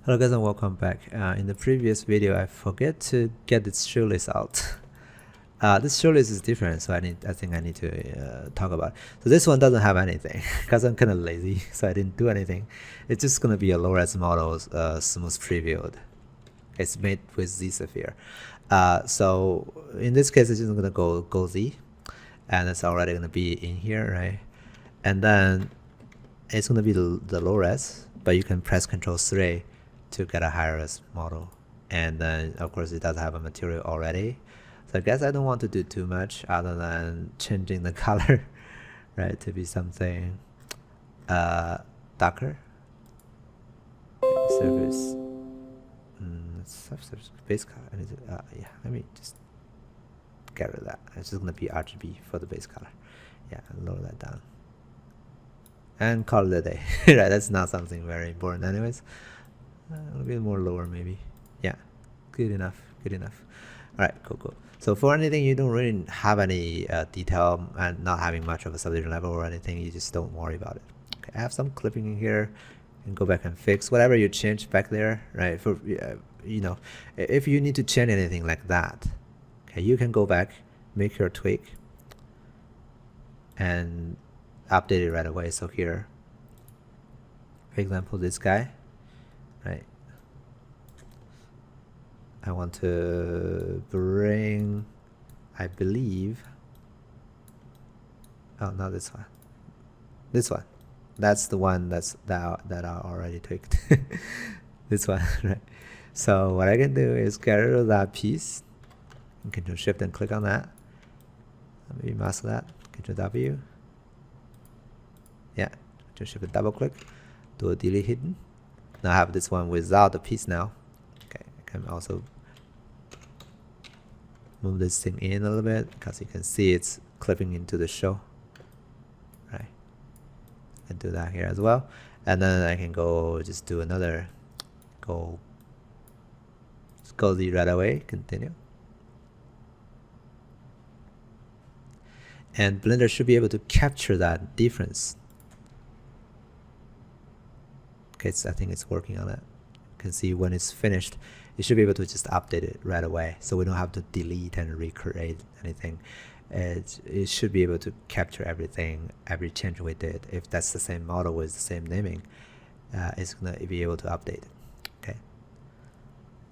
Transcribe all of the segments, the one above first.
Hello guys and welcome back. In the previous video I forget to get this shoelace out. This shoelace is different, so I think I need to talk about it. So this one doesn't have anything because I'm kind of lazy, so I didn't do anything. It's just gonna be a low-res model, smooth previewed. It's made with Z-Sphere. So in this case it's just gonna go Z, and it's already gonna be in here, right? And then it's gonna be the low res, but you can press Ctrl 3 to get a higher res model. And then of course it does have a material already, so I guess I don't want to do too much other than changing the color right, to be something darker. Surface base color. I need to, yeah, let me just get rid of that. It's just gonna be RGB for the base color. Yeah, lower that down and call it a day. Right, that's not something very important anyways. A bit more lower maybe. Yeah, good enough, good enough. All right, cool. So for anything you don't really have any detail and not having much of a subdivision level or anything, you just don't worry about it. Okay, I have some clipping in here, and go back and fix whatever you changed back there, right? For you know, if you need to change anything like that, okay, you can go back, make your tweak, and update it right away. So here, for example, this guy, right? I want to bring, I believe, oh, not this one. This one. That's the one that are already tweaked. This one, right? So what I can do is get rid of that piece. Control Shift and click on that. Maybe mask that. Control W. Yeah. Control Shift and double click. Do a delete hidden. Now I have this one without the piece now. Okay. I can also move this thing in a little bit because you can see it's clipping into the show. Right. And do that here as well. And then I can go just do another go Z right away, continue. And Blender should be able to capture that difference. Okay, so I think it's working on it. You can see when it's finished, it should be able to just update it right away, so we don't have to delete and recreate anything. It should be able to capture everything, every change we did. If that's the same model with the same naming, it's gonna be able to update it. Okay.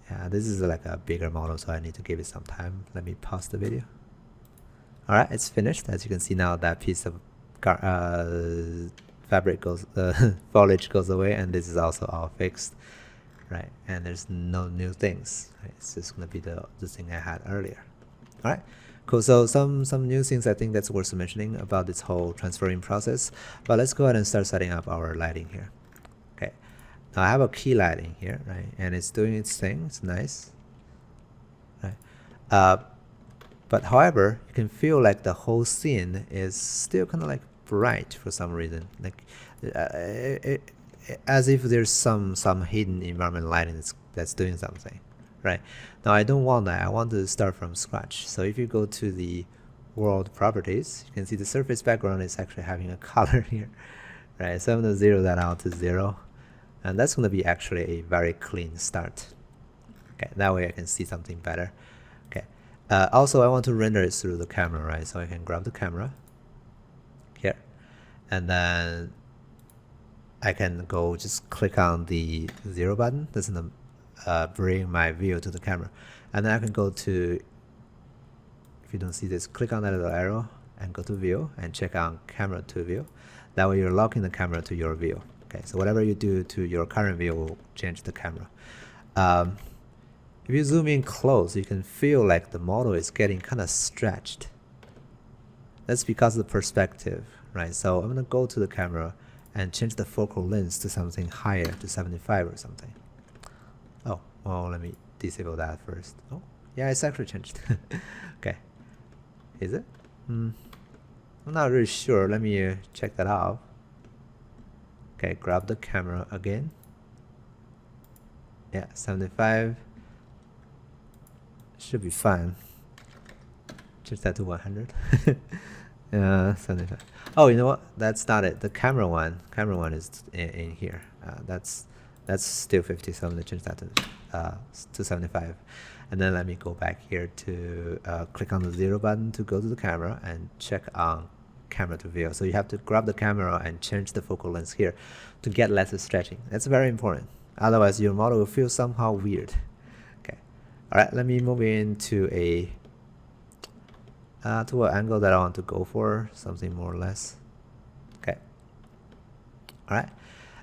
Yeah, this is like a bigger model, so I need to give it some time. Let me pause the video. All right, it's finished. As you can see now, that piece of fabric goes, foliage goes away, and this is also all fixed, right? And there's no new things. Right? It's just gonna be the thing I had earlier. All right, cool. So some new things I think that's worth mentioning about this whole transferring process. But let's go ahead and start setting up our lighting here. Okay, now I have a key lighting here, right? And it's doing its thing. It's nice, right? But however, you can feel like the whole scene is still kind of like bright for some reason, like as if there's some hidden environment lighting that's doing something, right? Now I don't want that. I want to start from scratch. So if you go to the world properties, you can see the surface background is actually having a color here, right? So I'm going to zero that out to 0, and that's going to be actually a very clean start. Okay, that way I can see something better. Okay. Also, I want to render it through the camera, right? So I can grab the camera here, and then I can go just click on the 0 button. That's gonna bring my view to the camera, and then I can go to, if you don't see this, click on that little arrow and go to view and check on camera to view. That way you're locking the camera to your view. Okay, so whatever you do to your current view will change the camera. If you zoom in close, you can feel like the model is getting kind of stretched. That's because of the perspective, right? So I'm gonna go to the camera and change the focal length to something higher, to 75 or something. Oh, well, let me disable that first. Oh, yeah, it's actually changed. Okay, is it? I'm not really sure. Let me check that out. Okay, grab the camera again. Yeah, 75. Should be fine. Change that to 100. 75. Oh, you know what? That's not it. The camera one is in here. That's that's still 50, so I'm going to change that to 75. And then let me go back here to click on the 0 button to go to the camera and check on camera to view. So you have to grab the camera and change the focal length here to get less stretching. That's very important. Otherwise, your model will feel somehow weird. Okay. All right, let me move into a to an angle that I want to go for, something more or less. Okay. All right.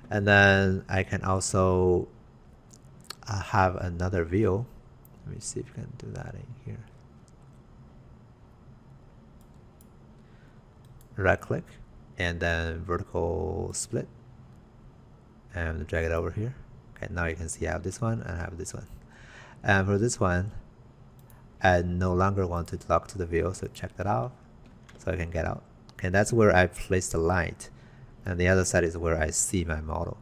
And then I can also have another view. Let me see if we can do that in here. Right click and then vertical split and drag it over here. Okay, now you can see I have this one and I have this one. And for this one, I no longer want to lock to the view, so check that out so I can get out. Okay, that's where I place the light, and the other side is where I see my model.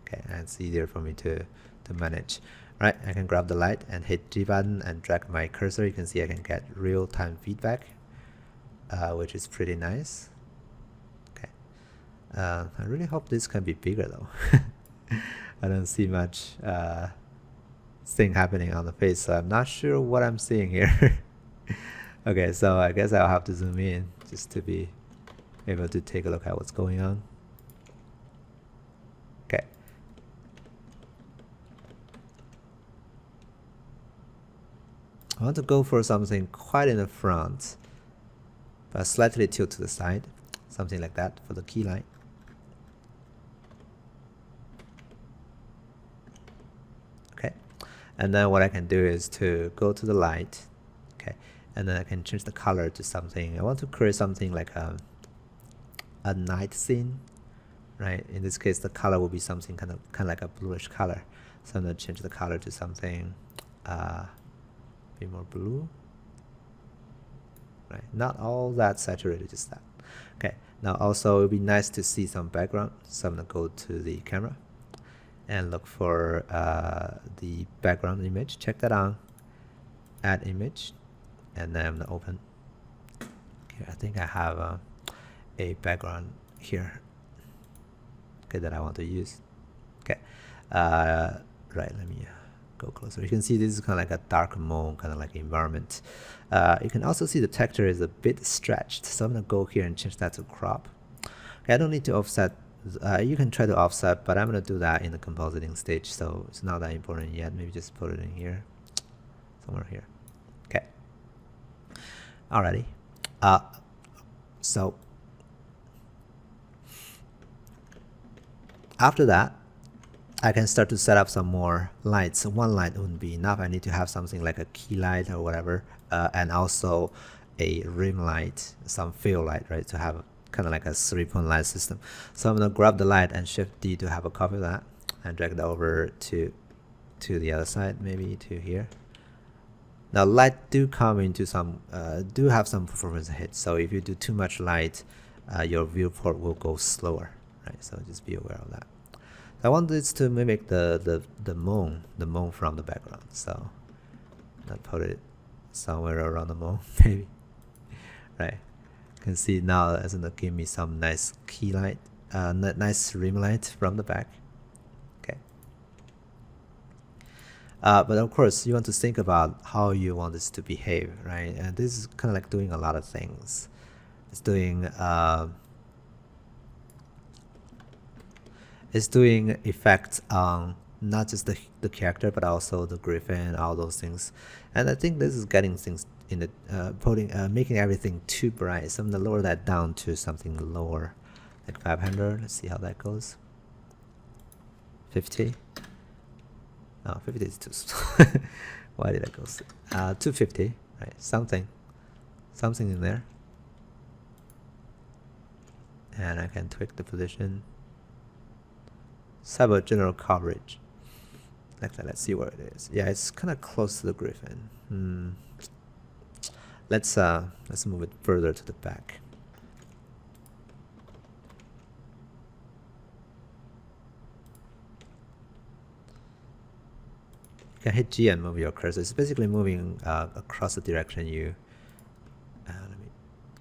Okay, and it's easier for me to manage. Right, I can grab the light and hit G button and drag my cursor. You can see I can get real-time feedback, which is pretty nice. Okay, I really hope this can be bigger though. I don't see much thing happening on the face, so I'm not sure what I'm seeing here. Okay, so I guess I'll have to zoom in just to be able to take a look at what's going on. Okay. I want to go for something quite in the front, but slightly tilt to the side, something like that for the key line. Okay, and then what I can do is to go to the light, okay, and then I can change the color to something. I want to create something like a night scene, right? In this case, the color will be something kind of like a bluish color. So I'm gonna change the color to something be more blue, right? Not all that saturated, just that. Okay, now also it would be nice to see some background, so I'm gonna go to the camera and look for the background image. Check that out, add image, and then I'm gonna open. Okay, I think I have a background here, okay, that I want to use. Okay, right, let me go closer. You can see this is kind of like a dark mode, kind of like environment. You can also see the texture is a bit stretched, so I'm gonna go here and change that to crop. Okay, I don't need to offset. You can try to offset, but I'm gonna do that in the compositing stage, so it's not that important yet. Maybe just put it in here, somewhere here. Okay. Alrighty. So after that, I can start to set up some more lights. One light wouldn't be enough. I need to have something like a key light or whatever, and also a rim light, some fill light, right? To have kind of like a 3-point light system. So I'm gonna grab the light and Shift D to have a copy of that, and drag it over to the other side, maybe to here. Now light do come into some, do have some performance hits. So if you do too much light, your viewport will go slower, right? So just be aware of that. I want this to mimic the moon from the background. So I'll put it somewhere around the moon, maybe. Right. You can see now it's gonna give me some nice key light, nice rim light from the back. Okay. But of course, you want to think about how you want this to behave, right? And this is kind of like doing a lot of things. It's doing effects on not just the character, but also the griffin, all those things. And I think this is getting things in the making everything too bright. So I'm gonna lower that down to something lower, like 500. Let's see how that goes. 50. Oh, 50 is too slow. Why did I go? 250, right? Something in there. And I can tweak the position. Cyber general coverage. Let's see where it is. Yeah, it's kind of close to the griffin. Let's move it further to the back. You can hit G and move your cursor. It's basically moving across the direction you. Let me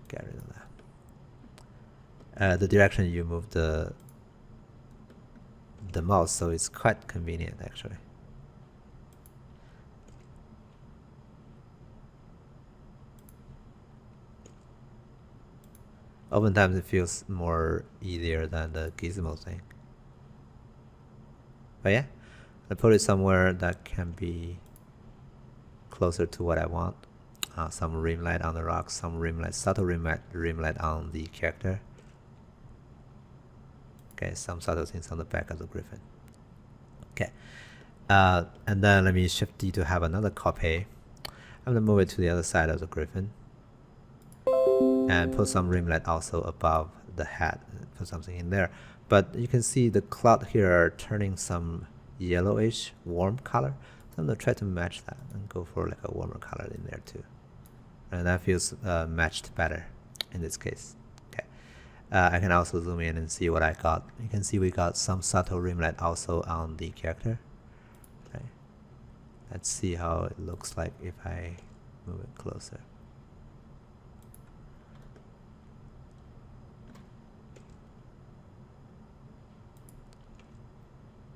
get rid of that. The direction you move the the mouse, so it's quite convenient actually. Oftentimes it feels more easier than the gizmo thing. But yeah, I put it somewhere that can be closer to what I want. Some rim light on the rocks, some rim light, subtle rim light on the character. Okay, some subtle things on the back of the griffin. Okay, and then let me shift D to have another copy. I'm gonna move it to the other side of the griffin and put some rim light also above the head. Put something in there. But you can see the cloud here are turning some yellowish warm color. So I'm gonna try to match that and go for like a warmer color in there too. And that feels matched better in this case. Okay, I can also zoom in and see what I got. You can see we got some subtle rim light also on the character. Okay. Let's see how it looks like if I move it closer.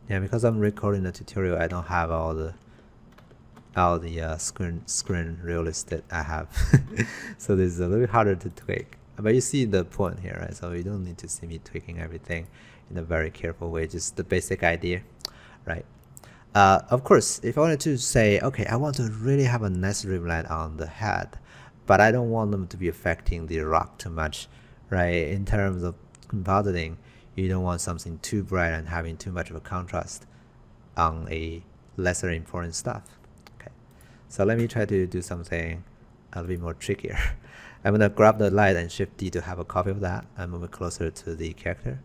Yeah, because I'm recording the tutorial, I don't have all the screen real estate I have. So this is a little harder to tweak. But you see the point here, right? So you don't need to see me tweaking everything in a very careful way, just the basic idea, right? Of course, if I wanted to say, okay, I want to really have a nice rim light on the head, but I don't want them to be affecting the rock too much, right? In terms of compositing, you don't want something too bright and having too much of a contrast on a lesser important stuff. Okay, so let me try to do something a little bit more trickier. I'm gonna grab the light and shift D to have a copy of that and move it closer to the character.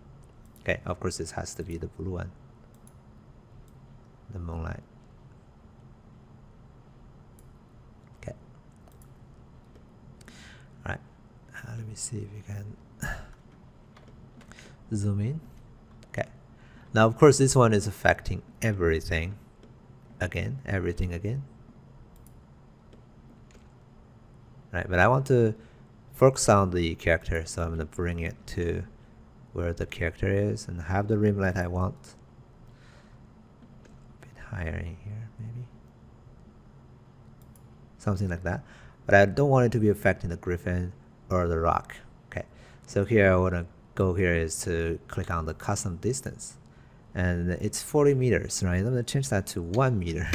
Okay, of course this has to be the blue one, the moonlight. Okay, all right, let me see if we can zoom in. Okay, now of course this one is affecting everything again, right? But I want to focus on the character, so I'm going to bring it to where the character is and have the rim light I want a bit higher in here, maybe something like that. But I don't want it to be affecting the griffin or the rock. Okay, so here I want to go here is to click on the custom distance, and it's 40 meters, right? I'm going to change that to 1 meter,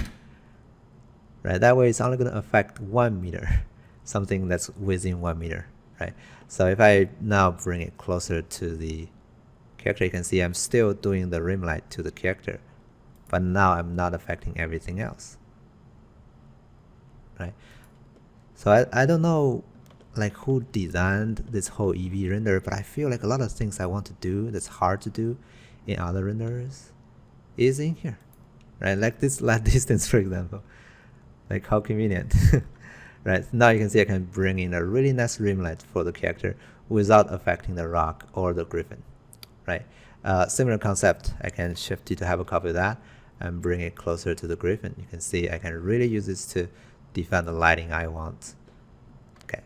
right? That way it's only going to affect 1 meter, something that's within 1 meter, right? So if I now bring it closer to the character, you can see I'm still doing the rim light to the character, but now I'm not affecting everything else, right? So I don't know like who designed this whole EV render, but I feel like a lot of things I want to do that's hard to do in other renders is in here, right? Like this light distance, for example. Like how convenient. Right, now you can see I can bring in a really nice rim light for the character without affecting the rock or the griffin, right? Similar concept, I can shift it to have a copy of that and bring it closer to the griffin. You can see I can really use this to define the lighting I want. Okay,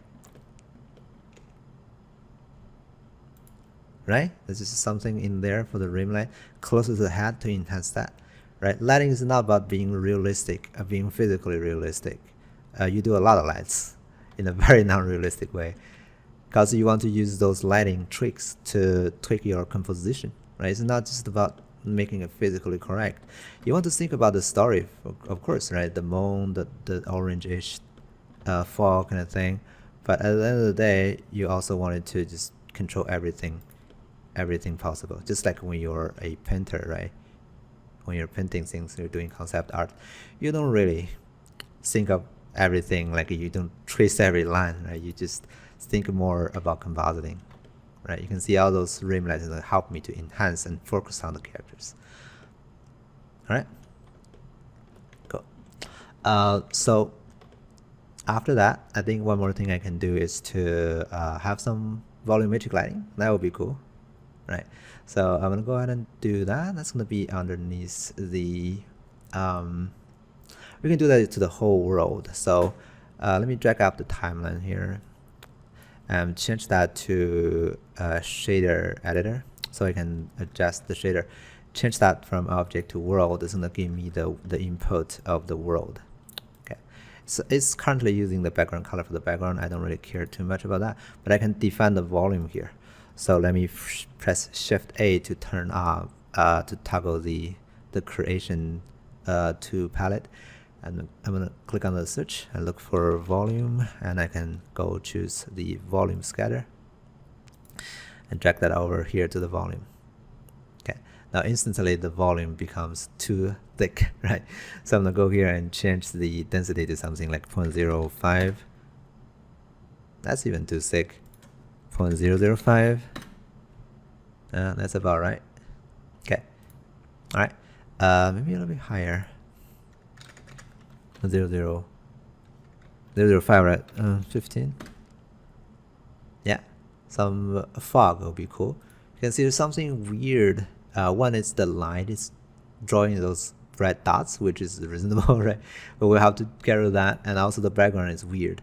right? There's just something in there for the rim light closer to the head to enhance that, right? Lighting is not about being realistic, being physically realistic. You do a lot of lights in a very non-realistic way because you want to use those lighting tricks to tweak your composition, right? It's not just about making it physically correct. You want to think about the story, of course, right? The moon, the orange-ish fall kind of thing. But at the end of the day, you also wanted to just control everything possible. Just like when you're a painter, right? When you're painting things, you're doing concept art, you don't really think of everything, like you don't trace every line, right? You just think more about compositing, right? You can see all those rim lights that help me to enhance and focus on the characters. All right, cool. So after that, I think one more thing I can do is to have some volumetric lighting. That would be cool, right? So I'm gonna go ahead and do that. That's gonna be underneath the we can do that to the whole world. So let me drag up the timeline here and change that to a shader editor so I can adjust the shader. change that from object to world, it's gonna give me the input of the world. Okay, so it's currently using the background color for the background. I don't really care too much about that, but I can define the volume here. So let me press Shift A to turn off, to toggle the creation to palette. And I'm gonna click on the search and look for volume, and I can go choose the volume scatter and drag that over here to the volume. Okay, now instantly the volume becomes too thick, right? So I'm gonna go here and change the density to something like 0.05. That's even too thick. 0.005. That's about right. Okay, all right, maybe a little bit higher. 0.05, right? 15. Yeah, some fog will be cool. You can see there's something weird. One is the light is drawing those red dots, which is reasonable, right? But we'll have to get rid of that. And also the background is weird.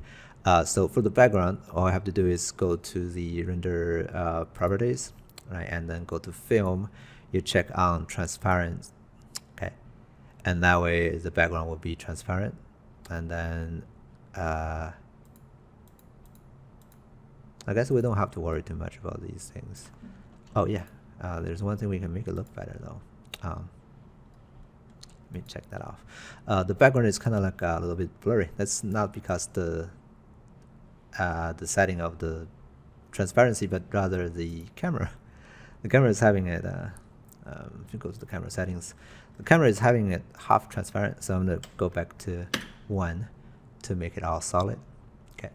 So for the background, all I have to do is go to the render properties, right? And then go to film. You check on transparent. Okay, and that way the background will be transparent. And then I guess we don't have to worry too much about these things. Oh yeah, there's one thing we can make it look better though. Let me check that off. The background is kind of like a little bit blurry. That's not because the setting of the transparency, but rather the camera. The camera is having it. If you go to the camera settings, the camera is having it half transparent. So I'm gonna go back to 1 to make it all solid. Okay.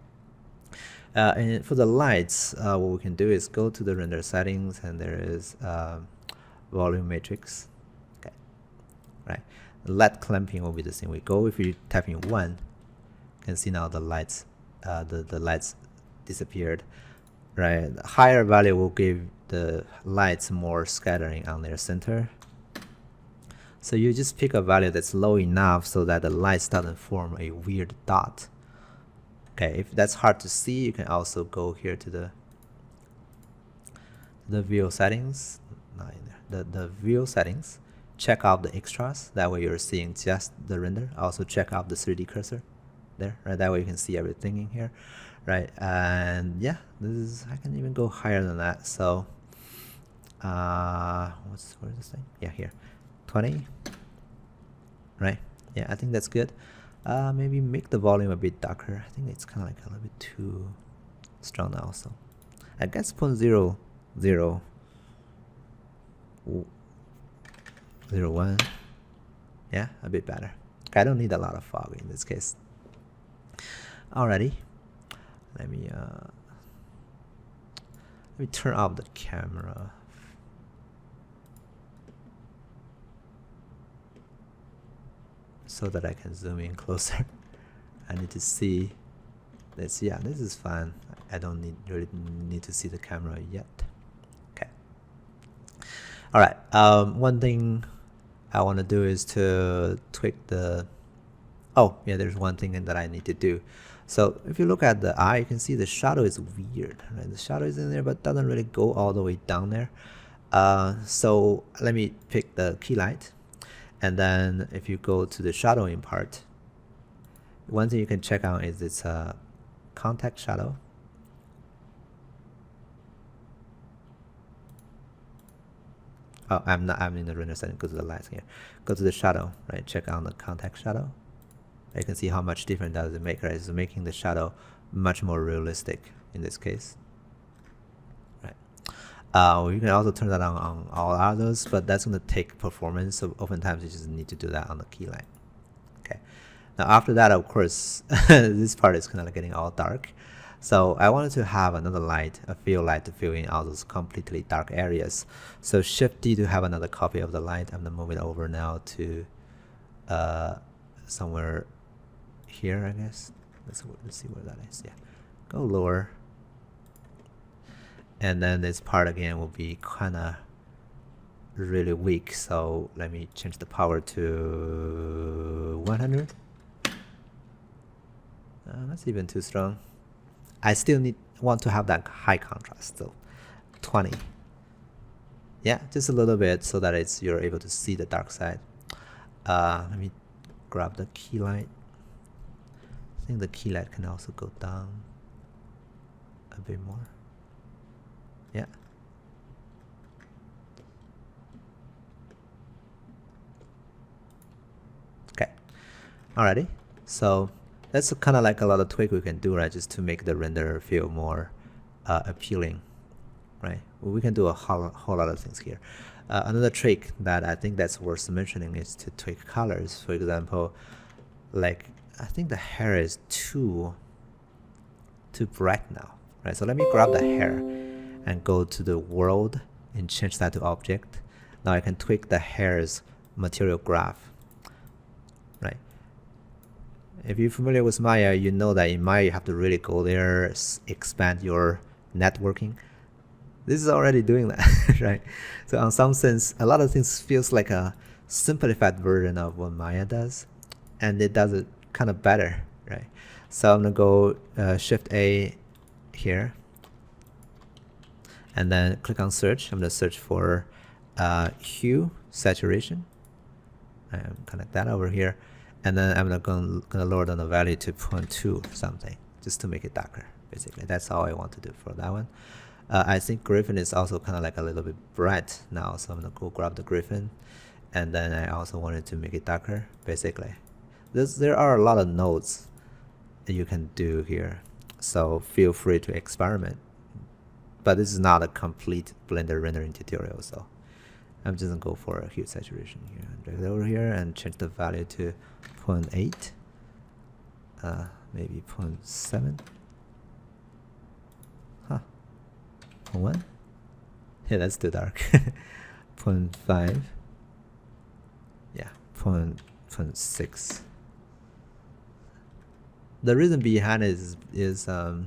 And for the lights, what we can do is go to the render settings, and there is Volumetric. Okay, right. LED clamping will be the same. We go, if you type in 1, you can see now the lights, the lights disappeared. Right. The higher value will give the lights more scattering on their center. So you just pick a value that's low enough so that the lights doesn't form a weird dot. Okay, if that's hard to see, you can also go here to the view settings, not in there, the view settings, check out the extras. That way you're seeing just the render. Also check out the 3D cursor there, right? That way you can see everything in here, right? And yeah, I can even go higher than that. So where's this thing? Yeah, here, 20, right? Yeah, I think that's good. Maybe make the volume a bit darker. I think it's kind of like a little bit too strong now. So I guess 0.001. Yeah, a bit better. I don't need a lot of fog in this case. Alrighty, let me turn off the camera. So that I can zoom in closer. I need to see this. Yeah, this is fine. I don't really need to see the camera yet. Okay. All right. One thing I want to do is to tweak the. Oh yeah, there's one thing that I need to do. So if you look at the eye, you can see the shadow is weird. Right? The shadow is in there, but doesn't really go all the way down there. So let me pick the key light. And then if you go to the shadowing part, one thing you can check out is it's a contact shadow. Oh, I'm in the render setting. Go to the lights here. Go to the shadow, right? Check out the contact shadow. You can see how much difference does it make, right? It's making the shadow much more realistic in this case. You can also turn that on all others, but that's going to take performance, so oftentimes you just need to do that on the key light. Okay. Now after that, of course, this part is kind of like getting all dark. So I wanted to have another light, a fill light, to fill in all those completely dark areas. So Shift D to have another copy of the light. I'm going to move it over now to somewhere here, I guess. Let's see where that is. Yeah. Go lower. And then this part again will be kind of really weak, so let me change the power to 100. That's even too strong. I still want to have that high contrast, so 20. Yeah, just a little bit so that you're able to see the dark side. Let me grab the key light. I think the key light can also go down a bit more. Yeah. Okay. Alrighty. So that's kind of like a lot of tweak we can do, right? Just to make the render feel more appealing, right? We can do a whole lot of things here. Another trick that I think that's worth mentioning is to tweak colors. For example, like I think the hair is too bright now, right? So let me grab the hair and go to the world and change that to object. Now I can tweak the hair's material graph, right? If you're familiar with Maya, you know that in Maya you have to really go there, expand your networking. This is already doing that, right? So in some sense, a lot of things feels like a simplified version of what Maya does, and it does it kind of better, right? So I'm gonna go Shift A here, and then click on search. I'm gonna search for hue saturation. I'm connect that over here, and then I'm gonna lower down the value to 0.2 or something, just to make it darker. Basically, that's all I want to do for that one. I think Griffin is also kind of like a little bit bright now, so I'm gonna go grab the Griffin, and then I also wanted to make it darker. Basically, there are a lot of nodes that you can do here, so feel free to experiment. But this is not a complete Blender rendering tutorial, so I'm just gonna go for a hue saturation here, drag it over here, and change the value to 0.8, maybe 0.7. 0.1. Yeah, that's too dark. 0.5. Yeah, 0.6. The reason behind it is that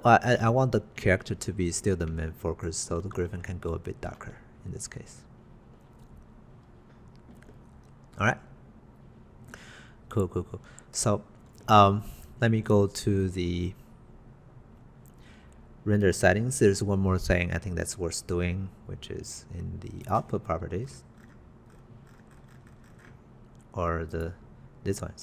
I want the character to be still the main focus, so the Griffin can go a bit darker in this case. All right. Cool. So let me go to the render settings. There's one more thing I think that's worth doing, which is in the output properties, or this one,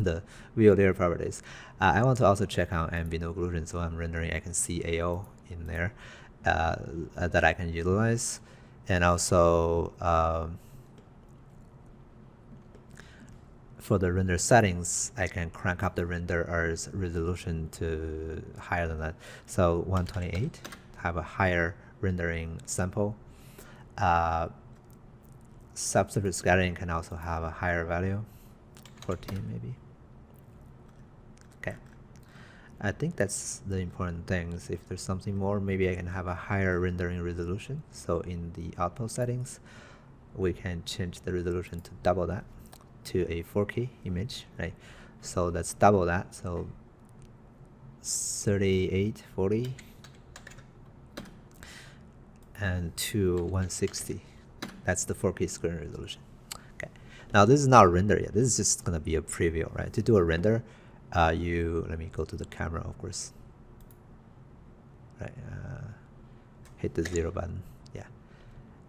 the view layer properties. I want to also check out ambient occlusion, so I'm rendering, I can see AO in there that I can utilize, and also for the render settings, I can crank up the renderer's resolution to higher than that. So 128, have a higher rendering sample. Subsurface scattering can also have a higher value, 14 maybe. Okay, I think that's the important things. If there's something more, maybe I can have a higher rendering resolution. So in the output settings, we can change the resolution to double that, to a 4K image, right? So let's double that, so 3840 and to 160. That's the 4K screen resolution. Okay, now this is not a render yet, this is just gonna be a preview, right? To do a render, let me go to the camera, of course, right? Hit the 0 button, yeah,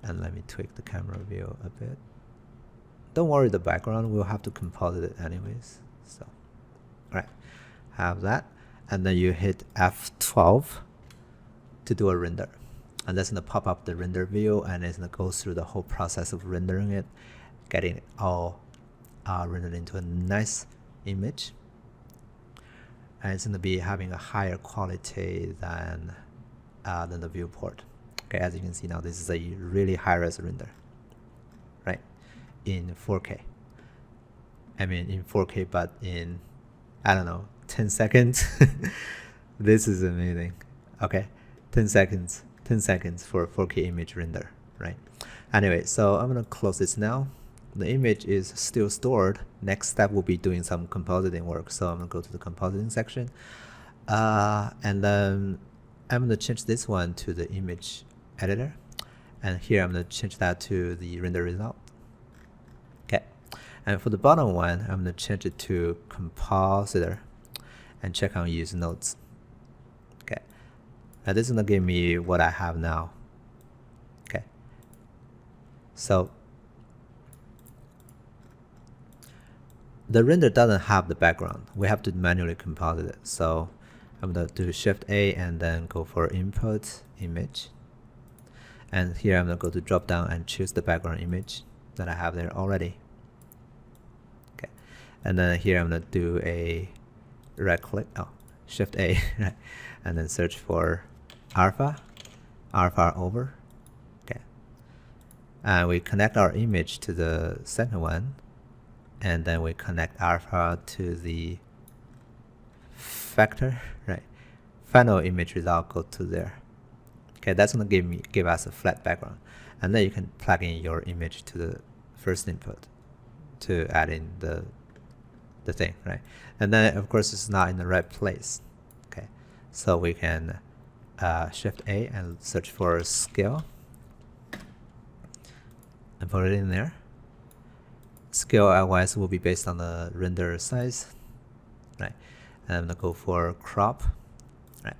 and let me tweak the camera view a bit. Don't worry, the background, we'll have to composite it anyways. So, all right, have that. And then you hit F12 to do a render. And that's gonna pop up the render view, and it's gonna go through the whole process of rendering it, getting it all rendered into a nice image. And it's gonna be having a higher quality than the viewport. Okay, as you can see now, this is a really high-res render, right? In 4K. I mean in 4K, but in, I don't know, 10 seconds. This is amazing. Okay, 10 seconds for a 4K image render, right? Anyway, so I'm gonna close this now. The image is still stored. Next step will be doing some compositing work. So I'm gonna go to the compositing section, and then I'm gonna change this one to the image editor, and here I'm gonna change that to the render result. Okay, and for the bottom one, I'm gonna change it to compositor and check on use nodes. Okay, and this is gonna give me what I have now, So the render doesn't have the background. We have to manually composite it. So I'm going to do Shift A and then go for Input Image. And here I'm going to go to drop down and choose the background image that I have there already. Okay. And then here I'm going to do a right click, Shift A, right? And then search for alpha over. Okay. And we connect our image to the second one. And then we connect alpha to the factor, right? Final image result go to there. Okay, that's gonna give us a flat background, and then you can plug in your image to the first input to add in the thing, right? And then of course it's not in the right place. Okay, so we can Shift A and search for scale and put it in there. Scale wise will be based on the render size, right? And I'm gonna go for crop, right?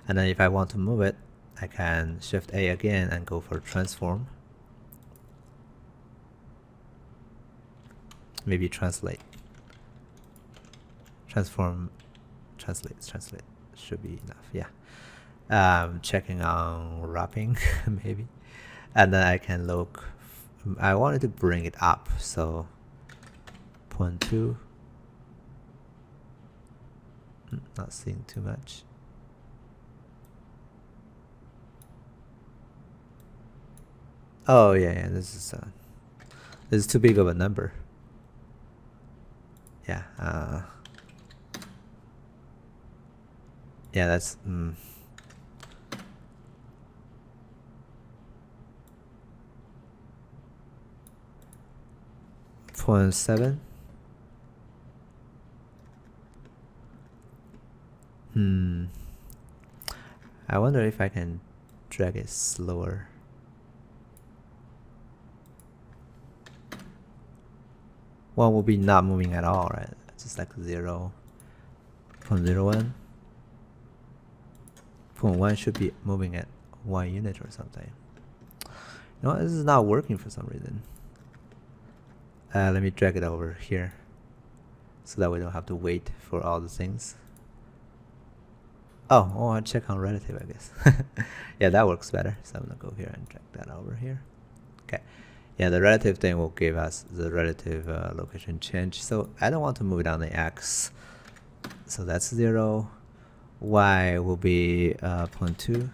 And then if I want to move it, I can Shift A again and go for transform. Maybe translate. Transform, translate should be enough. Yeah. Checking on wrapping maybe, and then I can look. I wanted to bring it up, so 0.2. Not seeing too much. Oh yeah, this is too big of a number. Yeah, yeah, that's 0.7. I wonder if I can drag it slower. One will be not moving at all, right? Just like 0.01. 0.1 should be moving at 1 unit or something. You know what? This is not working for some reason. Let me drag it over here so that we don't have to wait for all the things. Oh, I'll check on relative, I guess. Yeah, that works better. So I'm gonna go here and drag that over here. Okay. Yeah, the relative thing will give us the relative location change. So I don't want to move it on the X. So that's 0. Y will be 0.2.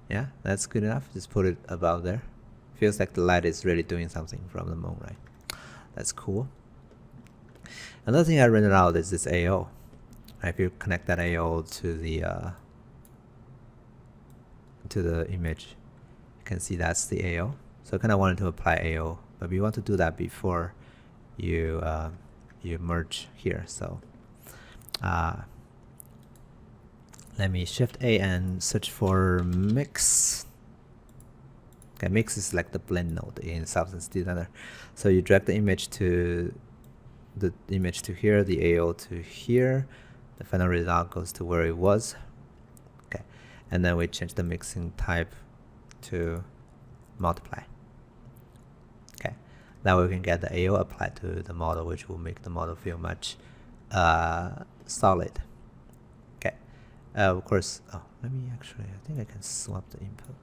Yeah, that's good enough. Just put it above there. Feels like the light is really doing something from the moon, right? That's cool. Another thing I rendered out is this AO. If you connect that AO to the image, you can see that's the AO. So I kind of wanted to apply AO, but we want to do that before you you merge here. So let me Shift A and search for mix. Okay, mix is like the blend node in Substance Designer. So you drag the image to here, the AO to here. The final result goes to where it was. Okay, and then we change the mixing type to multiply. Okay, now we can get the AO applied to the model, which will make the model feel much solid. Okay, of course. Oh, let me actually. I think I can swap the input.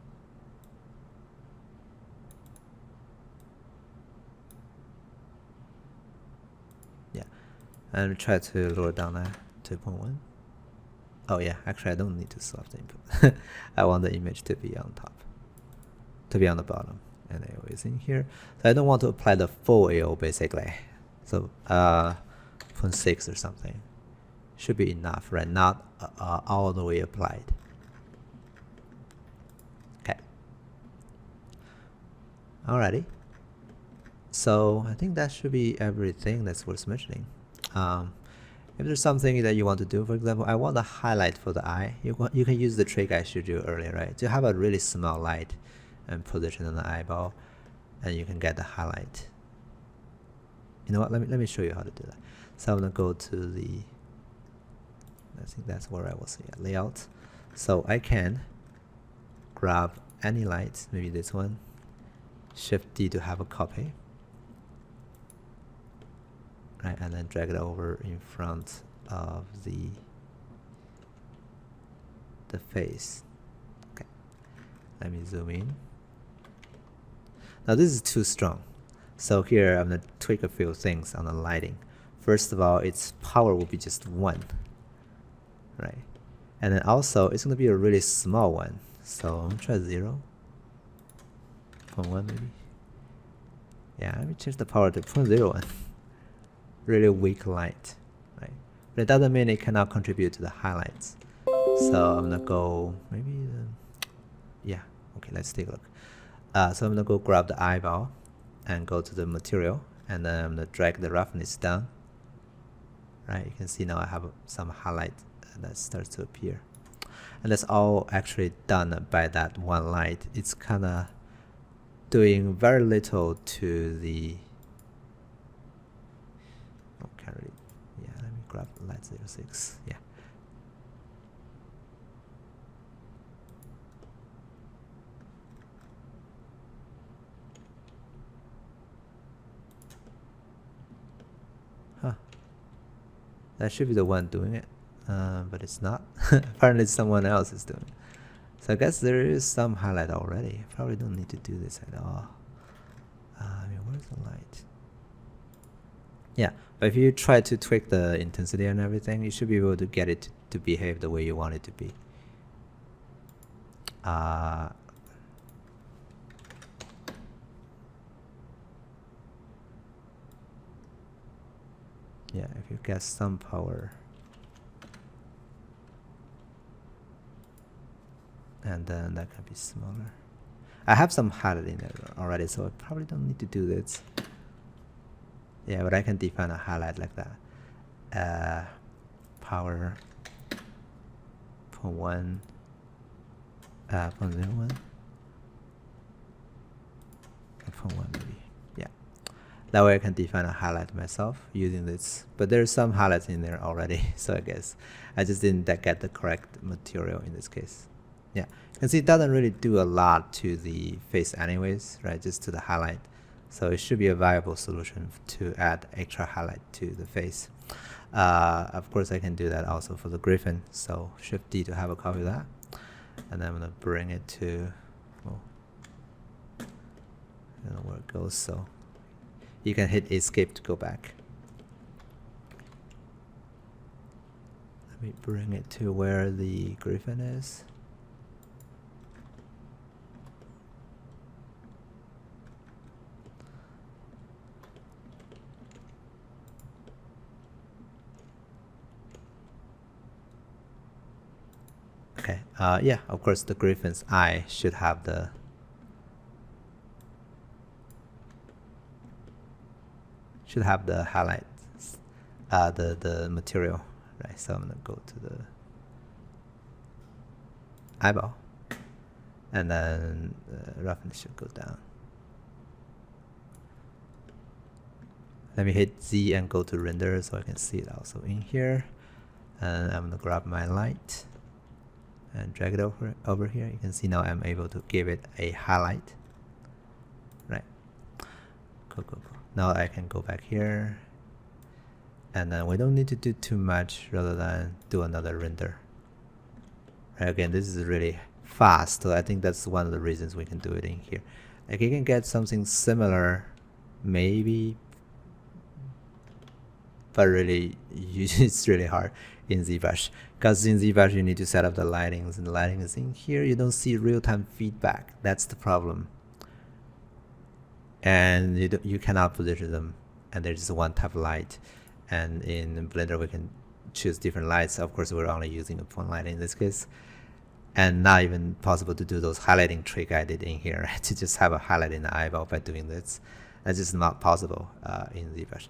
Yeah, and try to lower down that. 2.1. Oh yeah, actually I don't need to swap the input. I want the image to be on top, to be on the bottom, and AO is in here. So I don't want to apply the full AO basically. So 0.6 or something should be enough, right? Not all the way applied. Okay. Alrighty. So I think that should be everything that's worth mentioning. If there's something that you want to do, for example, I want a highlight for the eye. You can use the trick I showed you earlier, right? To have a really small light and position on the eyeball, and you can get the highlight. You know what? Let me show you how to do that. So I'm gonna go to the. I think that's where I was. Yeah, layout. So I can grab any light, maybe this one, Shift D to have a copy. Right, and then drag it over in front of the face. Okay, let me zoom in. Now this is too strong, so here I'm gonna tweak a few things on the lighting. First of all, its power will be just 1, right? And then also it's gonna be a really small one, so I'm gonna try 0.1 maybe. Yeah, let me change the power to 0.01. Really weak light, right? But it doesn't mean it cannot contribute to the highlights. So I'm gonna go maybe, yeah, okay, let's take a look. So I'm gonna go grab the eyeball and go to the material, and then I'm gonna drag the roughness down. Right, you can see now I have some highlight that starts to appear, and that's all actually done by that one light. It's kind of doing very little to the. Oh, can't really. Yeah, let me grab light 06. Yeah. Huh. That should be the one doing it, but it's not. Apparently someone else is doing it. So I guess there is some highlight already. Probably don't need to do this at all. I mean, where's the light? Yeah, but if you try to tweak the intensity and everything, you should be able to get it to behave the way you want it to be. Yeah, if you get some power, and then that can be smaller. I have some highlight in there already, so I probably don't need to do this. Yeah, but I can define a highlight like that. Power 0.1, 0.01, 0.1 maybe. Yeah, that way I can define a highlight myself using this. But there's some highlights in there already, so I guess I just didn't get the correct material in this case. Yeah, you can see it doesn't really do a lot to the face anyways, right? Just to the highlight. So it should be a viable solution to add extra highlight to the face. Of course, I can do that also for the griffin. So Shift D to have a copy of that. And then I'm going to bring it to, oh, I don't know where it goes. So you can hit escape to go back. Let me bring it to where the griffin is. Okay, yeah, of course the griffin's eye should have the highlights, the material, right? So I'm gonna go to the eyeball, and then roughness should go down. Let me hit Z and go to render so I can see it also in here. And I'm gonna grab my light and drag it over here. You can see now I'm able to give it a highlight, right? Cool. Now I can go back here, and then we don't need to do too much rather than do another render. Right, again, this is really fast, so I think that's one of the reasons we can do it in here. Like you can get something similar, maybe, but really it's really hard in ZBrush, because in ZBrush you need to set up the lightings, and the lighting is in here. You don't see real-time feedback. That's the problem, and you cannot position them, and there's just one type of light. And in Blender we can choose different lights. Of course we're only using a point light in this case, and not even possible to do those highlighting trick I did in here to just have a highlight in the eyeball by doing this. That's just not possible in ZBrush.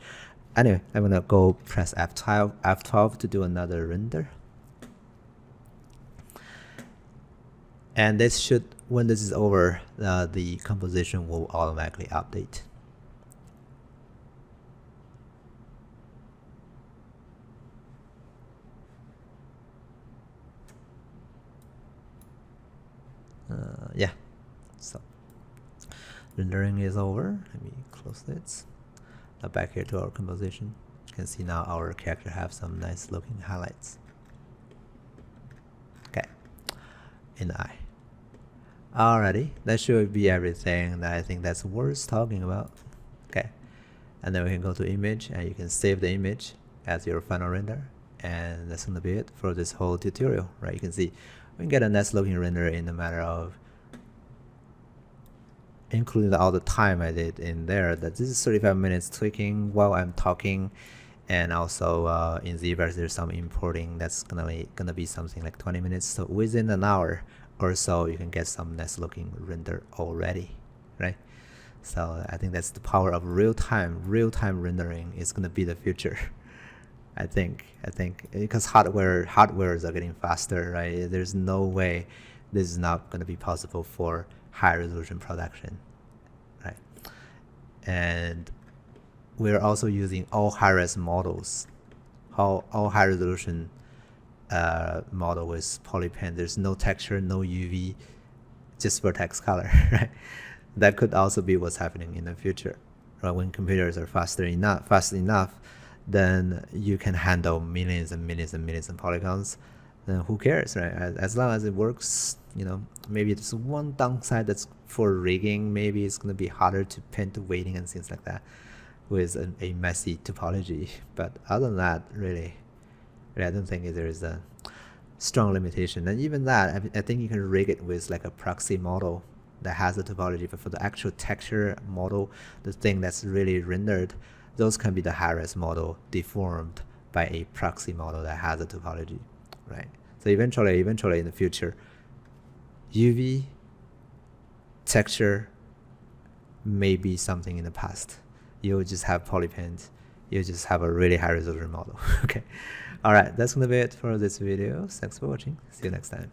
Anyway, I'm gonna go press F12 to do another render. And this should, when this is over, the composition will automatically update. Yeah, so rendering is over. Let me close this. Now back here to our composition. You can see now our character have some nice looking highlights. Okay, in the eye. Alrighty, that should be everything that I think that's worth talking about. Okay, and then we can go to image, and you can save the image as your final render, and that's gonna be it for this whole tutorial, right? You can see we can get a nice looking render in a matter of, including all the time I did in there, that this is 35 minutes tweaking while I'm talking, and also in ZBrush there's some importing that's gonna be something like 20 minutes. So within an hour or so you can get some nice looking render already, right? So I think that's the power of real-time rendering is gonna be the future. I think because hardwares are getting faster, right? There's no way this is not gonna be possible for high resolution production, right? And we're also using all high-res models, all high resolution model with polypen. There's no texture, no UV, just vertex color, right? That could also be what's happening in the future, right? When computers are fast enough, then you can handle millions and millions and millions of polygons. Then who cares, right? As long as it works, you know, maybe there's one downside that's for rigging. Maybe it's gonna be harder to paint the weighting and things like that with a messy topology. But other than that, really I don't think there is a strong limitation. And even that, I think you can rig it with like a proxy model that has a topology. But for the actual texture model, the thing that's really rendered, those can be the high-res model deformed by a proxy model that has a topology, right? So eventually in the future, UV texture may be something in the past. You'll just have polypens. You just have a really high resolution model. Okay. All right. That's going to be it for this video. Thanks for watching. See you next time.